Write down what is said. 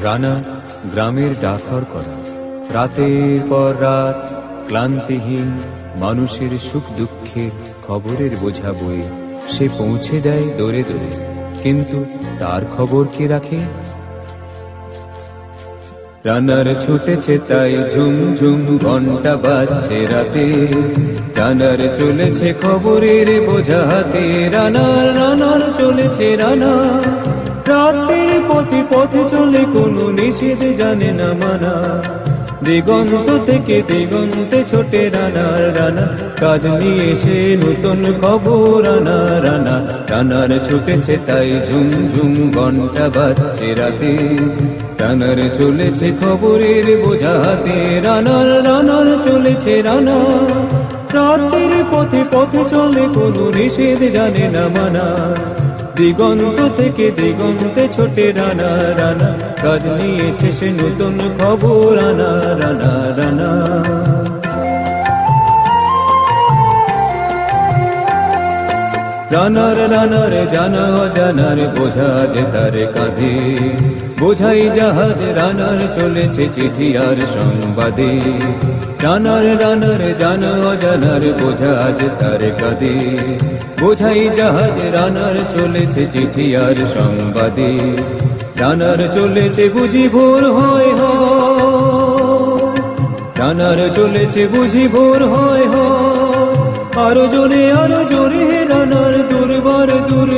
রানা গ্রামের ডাকঘর করা, রাতের পর রাত ক্লান্তিহীন মানুষের সুখ দুঃখের খবরের বোঝা বয়ে সে পৌঁছে দেয় দৌড়ে দৌড়ে, কিন্তু তার খবর কে রাখে? রানার ছুটেছে তাই ঝুম ঝুম ঘন্টা বাজছে রাতে, রানার চলেছে খবরের বোঝা হাতে, রানার রানার চলেছে রানা। রাতের পথে পথে চলে কোনো নিষেধ জানে না মানা, দিগন্ত থেকে দিগন্তে ছোটে রানার রানা, কাজ নিয়ে এসে নতুন খবর রানা রানা। রানার ছুটেছে তাই ঝুম ঝুম ঘন্টা বাজছে রাতে, রানার চলেছে খবরের বোঝা হাতে, রানার রানার চলেছে রানা। রাতের পথে পথে চলে কোনো নিষেধ জানে না মানা, দিগন্ত থেকে দিগন্তে ছোটে রানা রানা, কাজ নিয়েছে সে নতুন খবর রানা রানা রানা। রানার রানার জানা অজানার বোঝা যে তার কাঁধে, বোঝাই জাহাজ রানার চলেছে চিঠি আর সংবাদে, রানার রানার জানা অজানার বোঝা যে তার কাঁধে, বোঝাই জাহাজ রানার চলেছে চিঠি আর সংবাদে, রানার চলেছে বুঝি ভোর হয় হয়, রানার চলেছে বুঝি ভোর হয় হয়, আরো জোরে রানার দুর্বার দূর